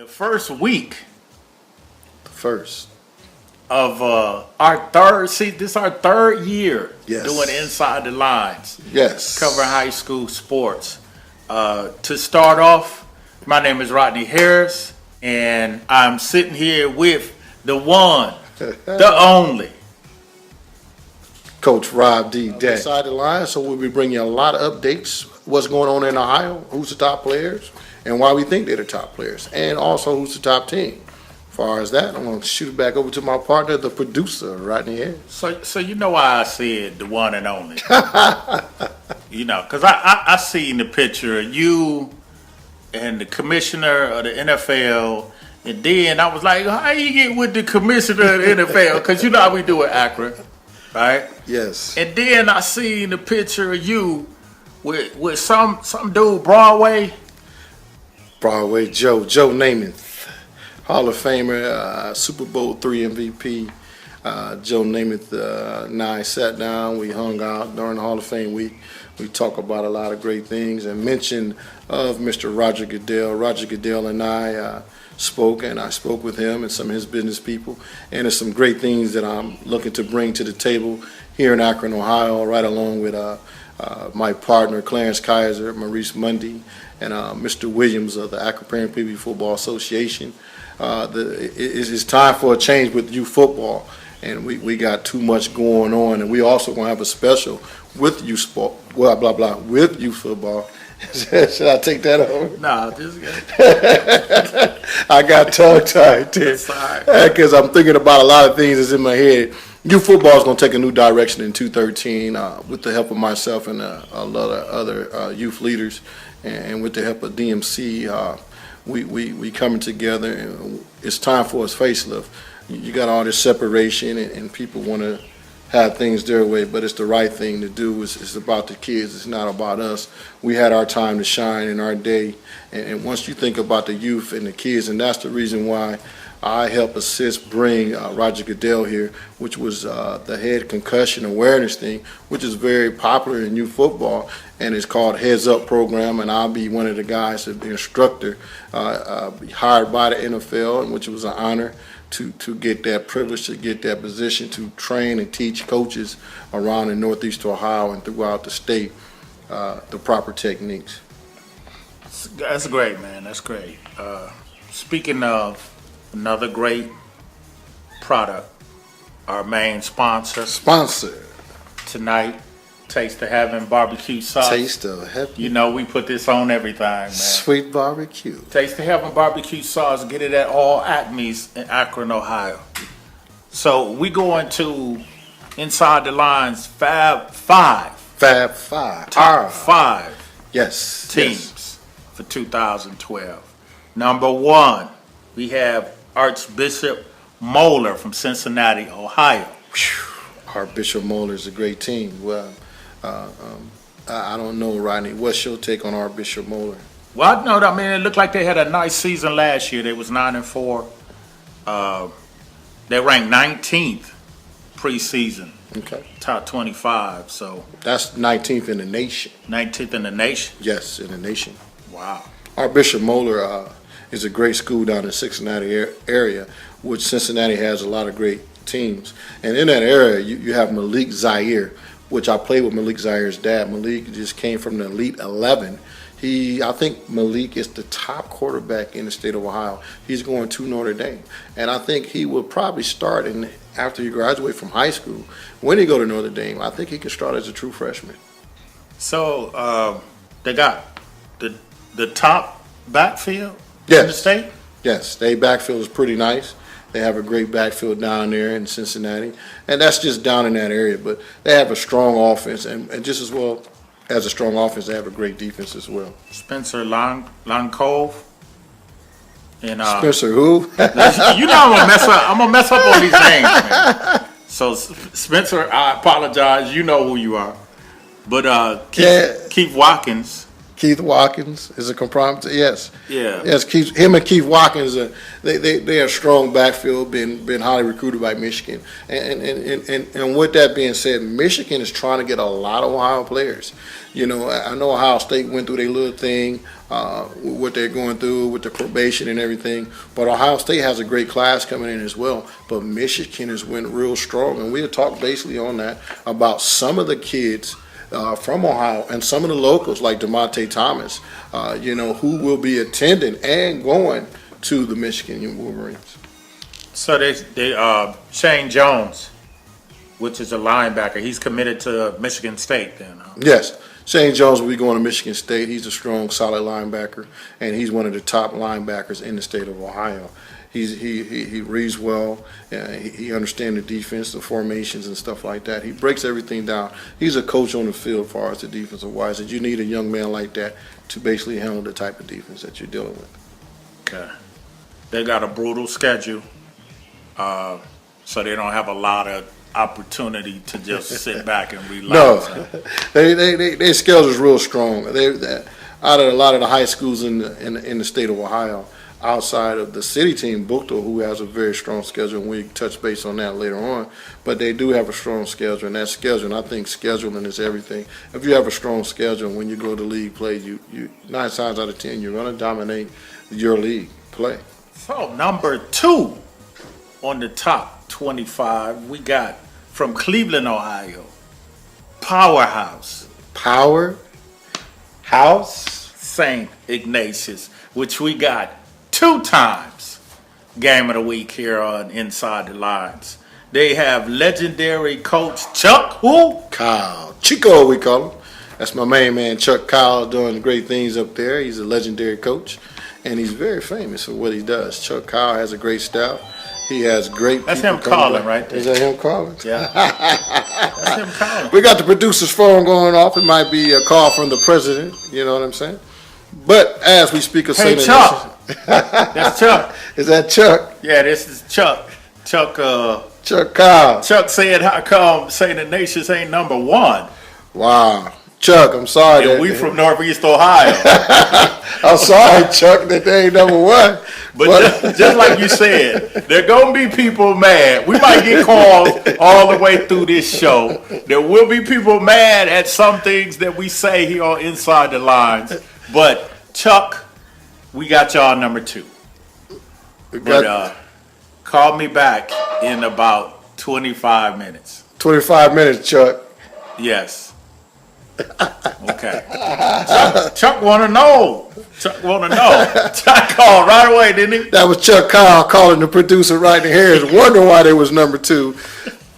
The first week First. of our third season, this is our third year Yes. doing Inside the Lines, Yes. covering high school sports. To start off, my name is Rodney Harris, and I'm sitting here with the one, the only. Coach Rob D. Day. Inside the Lines, so we'll be bringing you a lot of updates. What's going on in Ohio, who's the top players, and why we think they're the top players, and also who's the top team. As far as that, I'm going to shoot it back over to my partner, the producer, Rodney Harris. So you know why I said the one and only. Because I seen the picture of you and the commissioner of the NFL, and then I was like, how you get with the commissioner of the NFL? Because you know how we do it, Akron, right? Yes. And then I seen the picture of you with some dude, Broadway. Joe Namath, Hall of Famer, Super Bowl III MVP. Joe Namath and I sat down, we hung out during the Hall of Fame week. We talked about a lot of great things and mentioned of Mr. Roger Goodell. Roger Goodell and I spoke, and I spoke with him and some of his business people. And there's some great things that I'm looking to bring to the table here in Akron, Ohio, right along with my partner, Clarence Kaiser, Maurice Mundy, and Mr. Williams of the Akron Parent Pee Football Association. It's time for a change with youth football, and we got too much going on, and we also going to have a special with youth sport, with youth football. Should I take that over? Nah, just I got tongue-tied there because I'm thinking about a lot of things that's in my head. Youth football is going to take a new direction in 2013 with the help of myself and a lot of other youth leaders, and with the help of DMC. We coming together, and it's time for us facelift. You got all this separation, and people want to have things their way, but it's the right thing to do. It's about the kids. It's not about us. We had our time to shine in our day, and once you think about the youth and the kids, and that's the reason why I help assist bring Roger Goodell here, which was the head concussion awareness thing, which is very popular in youth football, and it's called Heads Up program, and I'll be one of the guys, the instructor, hired by the NFL, which was an honor to get that privilege, to get that position, to train and teach coaches around in Northeast Ohio and throughout the state the proper techniques. That's great, man. That's great. Speaking of another great product, our main sponsor tonight, Taste of Heaven barbecue sauce. Taste of Heaven. You know we put this on everything, man. Sweet barbecue. Taste of Heaven barbecue sauce. Get it at all Acme's in Akron, Ohio. So we going to Inside the Lines Fab Five. Top five. Yes. Teams for 2012. Number one, we have Archbishop Moeller from Cincinnati, Ohio. Archbishop Moeller is a great team. Well, I don't know, Rodney. What's your take on Archbishop Moeller? Well, I mean, it looked like they had a nice season last year. They was 9-4. They ranked 19th preseason. Okay. Top 25. So that's 19th in the nation. 19th in the nation. Yes, in the nation. Wow. Archbishop Moeller is a great school down in the Cincinnati area, which Cincinnati has a lot of great teams. And in that area, you have Malik Zaire, which I played with Malik Zaire's dad. Malik just came from the Elite 11. I think Malik is the top quarterback in the state of Ohio. He's going to Notre Dame. And I think he will probably start after he graduates from high school. When he go to Notre Dame, I think he can start as a true freshman. So they got the top backfield in the state? Yes, their backfield is pretty nice. They have a great backfield down there in Cincinnati, and that's just down in that area. But they have a strong offense, and just as well as a strong offense, they have a great defense as well. Spencer Loncove. And Spencer who? You know I'm gonna mess up on these names, man. So Spencer, I apologize. You know who you are, but Keith Watkins. Keith Watkins is a compromise. Yes. Yeah. Yes. Him and Keith Watkins, they are strong backfield, been highly recruited by Michigan. And with that being said, Michigan is trying to get a lot of Ohio players. You know, I know Ohio State went through their little thing, what they're going through with the probation and everything. But Ohio State has a great class coming in as well. But Michigan has went real strong, and we'll talk basically on that about some of the kids from Ohio and some of the locals like DeMonte Thomas, who will be attending and going to the Michigan Wolverines. So they Shane Jones, which is a linebacker, he's committed to Michigan State then. Huh? Yes. Shane Jones will be going to Michigan State. He's a strong, solid linebacker, and he's one of the top linebackers in the state of Ohio. He reads well. He understands the defense, the formations, and stuff like that. He breaks everything down. He's a coach on the field as far as the defensive wise. And you need a young man like that to basically handle the type of defense that you're dealing with. Okay. They got a brutal schedule, so they don't have a lot of opportunity to just sit back and relax. No, their schedule is real strong. Out of a lot of the high schools in the state of Ohio, outside of the city team, Buchtel, who has a very strong schedule, and we touch base on that later on. But they do have a strong schedule, and that schedule, and I think scheduling is everything. If you have a strong schedule, when you go to league play, you 9 times out of 10, you're going to dominate your league play. So number 2 on the top 25, we got from Cleveland, Ohio, Powerhouse. St. Ignatius, which we got 2 times game of the week here on Inside the Lines. They have legendary coach Chuck who? Kyle. Chico, we call him. That's my main man, Chuck Kyle, doing great things up there. He's a legendary coach, and he's very famous for what he does. Chuck Kyle has a great staff. He has great That's people him calling back. right there. Is that him calling? Yeah. That's him calling. We got the producer's phone going off. It might be a call from the president. You know what I'm saying? But as we speak of Hey, St. Chuck. That's Chuck. Is that Chuck? Yeah, this is Chuck. Chuck Kyle. Chuck said, how come St. Ignatius ain't number 1? Wow. Chuck, I'm sorry. And we from Northeast Ohio. I'm sorry, Chuck, that they ain't number 1. But just like you said, there going to be people mad. We might get calls all the way through this show. There will be people mad at some things that we say here on Inside the Lines. But, Chuck, we got y'all number 2. But call me back in about 25 minutes. 25 minutes, Chuck. Yes. Okay. Chuck want to know. Chuck Chuck called right away, didn't he? That was Chuck Kyle calling the producer right in here. Wondering why they was number 2.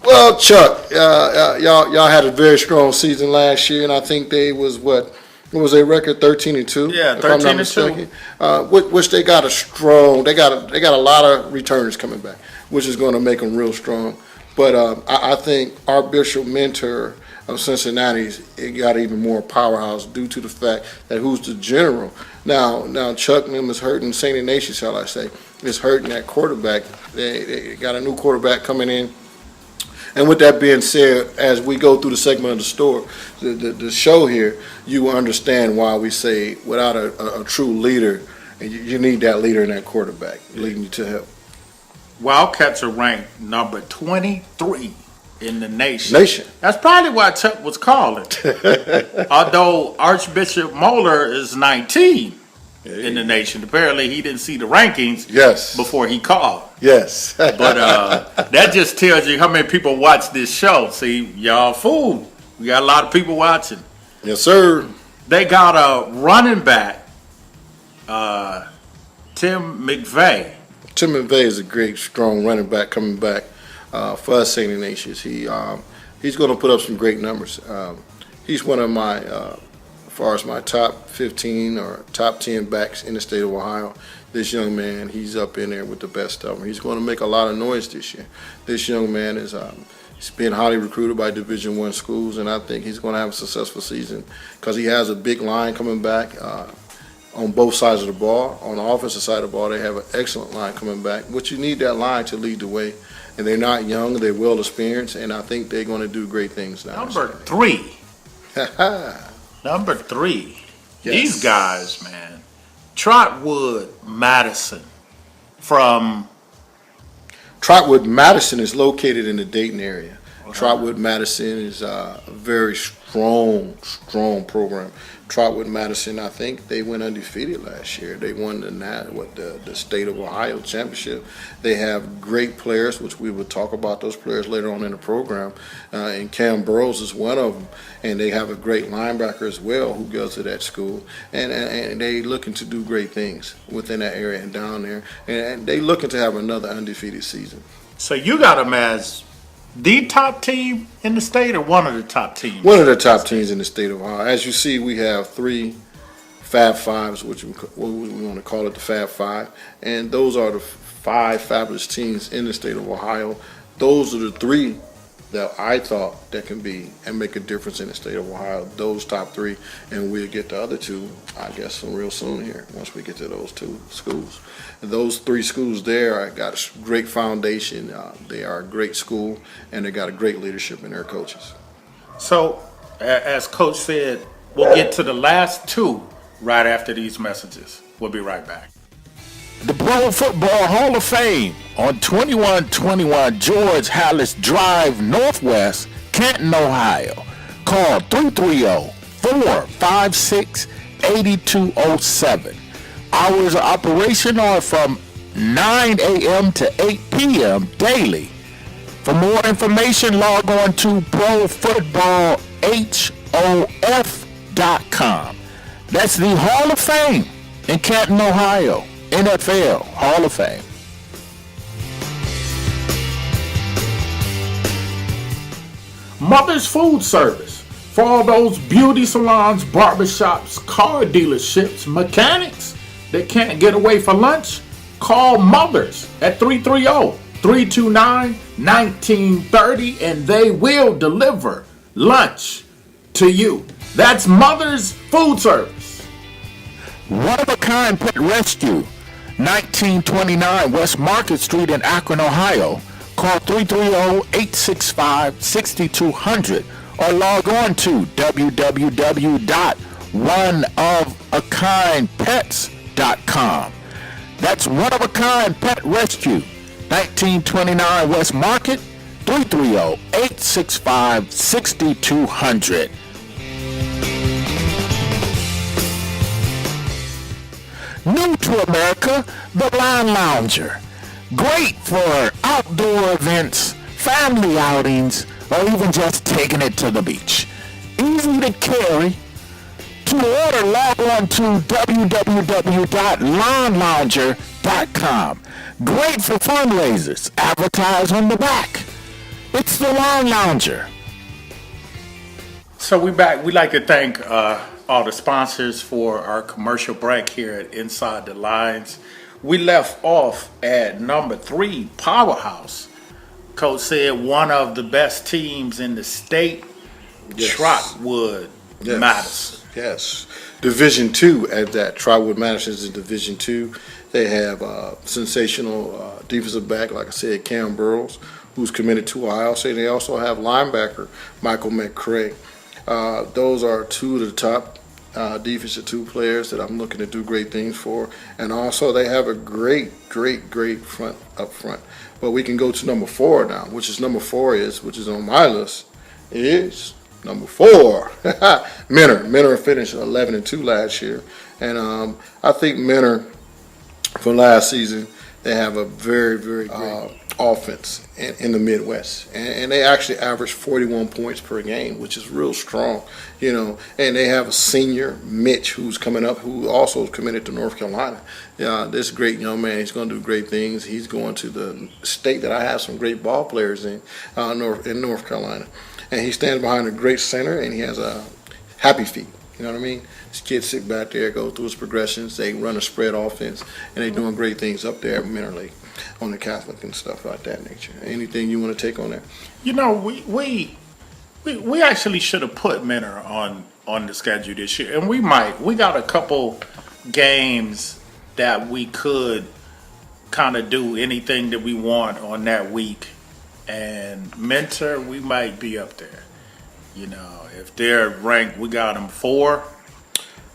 Well, Chuck, y'all had a very strong season last year, and I think they was what was their record 13-2? Yeah, 13-2. Which they got a strong. They got a lot of returns coming back, which is going to make them real strong. But I think our Bishop mentor of Cincinnati's got even more powerhouse due to the fact that who's the general. Now Chuck Nim is hurting, St. Ignatius, shall I say, is hurting that quarterback. They got a new quarterback coming in. And with that being said, as we go through the segment of the show here, you will understand why we say without a true leader, you need that leader in that quarterback leading you to help. Wildcats are ranked number 23 in the nation. That's probably why Chuck was calling. Although Archbishop Moeller is 19 in the nation. Apparently he didn't see the rankings before he called. Yes. But that just tells you how many people watch this show. See, y'all fooled. We got a lot of people watching. Yes, sir. They got a running back, Tim McVeigh. Tim McVeigh is a great, strong running back coming back for us, St. Ignatius. He's going to put up some great numbers. He's one of my, as far as my top 15 or top 10 backs in the state of Ohio. This young man, he's up in there with the best of them. He's going to make a lot of noise this year. This young man is he's been highly recruited by Division I schools, and I think he's going to have a successful season because he has a big line coming back. On both sides of the ball. On the offensive side of the ball, they have an excellent line coming back. But you need that line to lead the way. And they're not young, they're well experienced, and I think they're going to do great things now. Number 3. Number 3. These guys, man, Trotwood Madison from Trotwood Madison is located in the Dayton area. Trotwood Madison is a very strong program. Trotwood Madison, I think they went undefeated last year. They won the state of Ohio championship. They have great players, which we will talk about those players later on in the program. And Cam Burrows is one of them. And they have a great linebacker as well who goes to that school. And they looking to do great things within that area and down there. And they looking to have another undefeated season. So you got them as the top team in the state or one of the top teams? One of the top teams in the state of Ohio. As you see, we have 3 Fab Fives, which we want to call it the Fab Five. And those are the 5 fabulous teams in the state of Ohio. Those are the 3 that I thought that can be and make a difference in the state of Ohio. Those top 3, and we'll get the other 2, I guess, real soon here once we get to those 2 schools. And those 3 schools there got a great foundation. They are a great school, and they got a great leadership in their coaches. So, as Coach said, we'll get to the last 2 right after these messages. We'll be right back. The Pro Football Hall of Fame on 2121 George Hallis Drive Northwest, Canton, Ohio. Call 330-456-8207. Hours of operation are from 9 a.m. to 8 p.m. daily. For more information, log on to profootballhof.com. That's the Hall of Fame in Canton, Ohio. NFL Hall of Fame. Mother's Food Service. For all those beauty salons, barbershops, car dealerships, mechanics that can't get away for lunch, call Mother's at 330-329-1930 and they will deliver lunch to you. That's Mother's Food Service. One-of-a-kind pet rescue. 1929 West Market Street in Akron, Ohio. Call 330-865-6200 or log on to www.oneofakindpets.com. That's One of a Kind Pet Rescue. 1929 West Market, 330-865-6200. New to America, the Line Lounger. Great for outdoor events, family outings, or even just taking it to the beach. Easy to carry. To order, log on to www.linelounger.com. Great for fundraisers. Advertise on the back. It's the Line Lounger. So we back. We'd like to thank all the sponsors for our commercial break here at Inside the Lines. We left off at number 3, Powerhouse. Coach said one of the best teams in the state, Trotwood Madison. Yes. Division 2 at that. Trotwood Madison is in Division 2. They have sensational defensive back, like I said, Cam Burrows, who's committed to Ohio State. They also have linebacker Michael McCray. Those are 2 of the top defensive 2 players that I'm looking to do great things for. And also they have a great front up front. But we can go to number 4 now, which is which is on my list, is number 4. Mentor. Mentor finished 11-2 last year. And I think Mentor, from last season, they have a very great offense in the Midwest, and they actually average 41 points per game, which is real strong, And they have a senior, Mitch, who's coming up, who also is committed to North Carolina. This great young man, he's going to do great things. He's going to the state that I have some great ball players in North Carolina, and he stands behind a great center, and he has a happy feet. You know what I mean? This kid sit back there, go through his progressions. They run a spread offense, and they're doing great things up there at Mentor Lake on the Catholic and stuff like that nature. Anything you want to take on that? We actually should have put Mentor on the schedule this year, and we might. We got a couple games that we could kind of do anything that we want on that week, and Mentor, we might be up there. If they're ranked, we got them 4.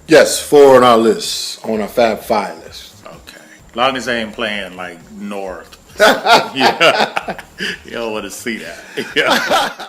Yes, 4 on our list, on our Fab Five list. Okay. Long as they ain't playing like North. Yeah. You don't want to see that. Yeah.